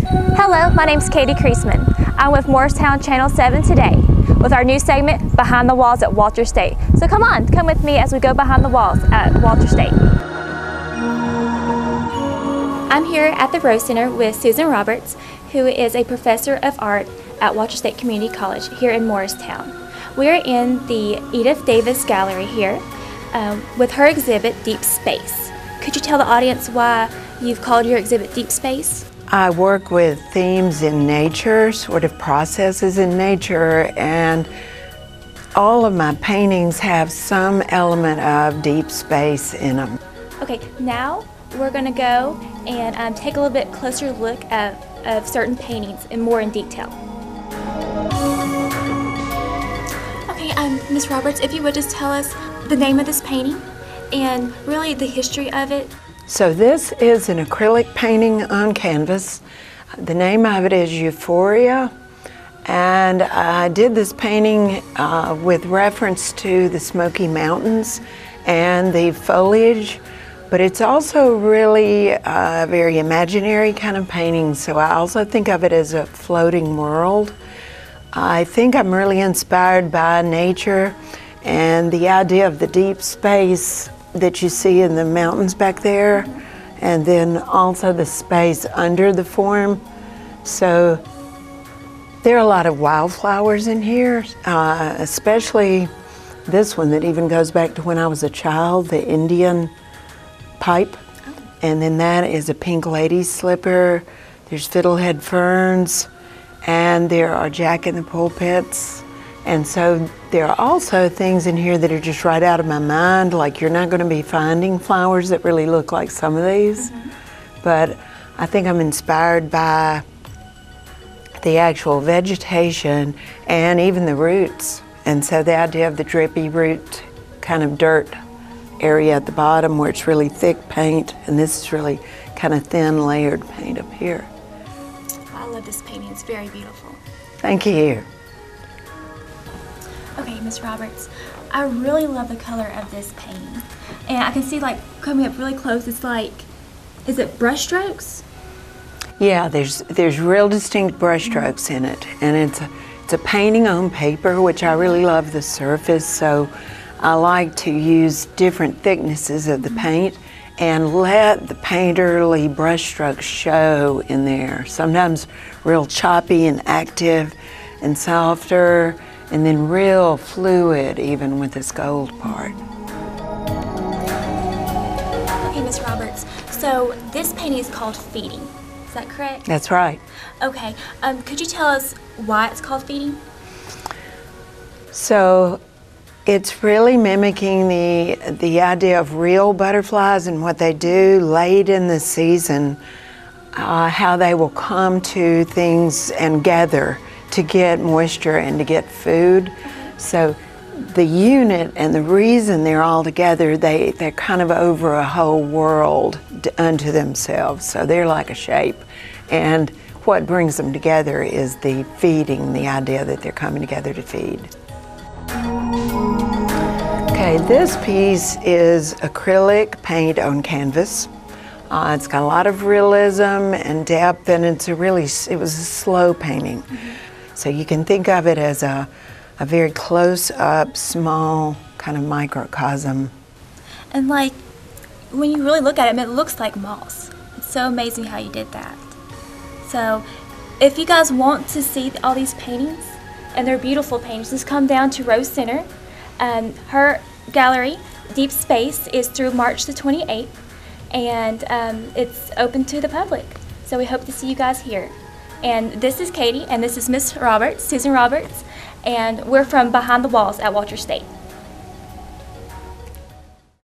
Hello, my name is Katie Kreisman. I'm with Morristown Channel 7 today with our new segment, Behind the Walls at Walter State. So come with me as we go behind the walls at Walter State. I'm here at the Rose Center with Susan Roberts, who is a professor of art at Walter State Community College here in Morristown. We are in the Edith Davis Gallery here with her exhibit, Deep Space. Could you tell the audience why you've called your exhibit Deep Space? I work with themes in nature, sort of processes in nature, and all of my paintings have some element of deep space in them. Okay, now we're going to go and take a little bit closer look at certain paintings and more in detail. Okay, Ms. Roberts, if you would just tell us the name of this painting and really the history of it. So this is an acrylic painting on canvas. The name of it is Euphoria, and I did this painting with reference to the Smoky Mountains and the foliage, but it's also really a very imaginary kind of painting, so I also think of it as a floating world. I think I'm really inspired by nature and the idea of the deep space that you see in the mountains back there, and then also the space under the form. So there are a lot of wildflowers in here, especially this one that even goes back to when I was a child, the Indian pipe. And then that is a pink lady's slipper. There's fiddlehead ferns, and there are jack-in-the-pulpits. And so there are also things in here that are just right out of my mind, like you're not going to be finding flowers that really look like some of these. But I think I'm inspired by the actual vegetation and even the roots. And so the idea of the drippy root kind of dirt area at the bottom where it's really thick paint, and this is really kind of thin layered paint up here. I love this painting, it's very beautiful. Thank you. Okay, Ms. Roberts, I really love the color of this painting. And I can see, like, coming up really close, it's like, is it brush strokes? Yeah, there's real distinct brush strokes in it. And it's a painting on paper, which I really love the surface, so I like to use different thicknesses of the paint and let the painterly brush strokes show in there. Sometimes real choppy and active and softer, and then real fluid even with this gold part. Okay, Ms. Roberts, so this painting is called Feeding, is that correct? That's right. Okay, could you tell us why it's called Feeding? So it's really mimicking the idea of real butterflies and what they do late in the season, how they will come to things and gather to get moisture and to get food. So the unit and the reason they're all together, they're kind of over a whole world unto themselves. So they're like a shape. And what brings them together is the feeding, the idea that they're coming together to feed. Okay, this piece is acrylic paint on canvas. It's got a lot of realism and depth, and it was a slow painting. So you can think of it as a very close-up, small kind of microcosm. And like, when you really look at it looks like moss. It's so amazing how you did that. So if you guys want to see all these paintings, and they're beautiful paintings, just come down to Rose Center. Her gallery, Deep Space, is through March the 28th, and it's open to the public. So we hope to see you guys here. And this is Katie, and this is Miss Roberts, Susan Roberts, and we're from Behind the Walls at Walter State.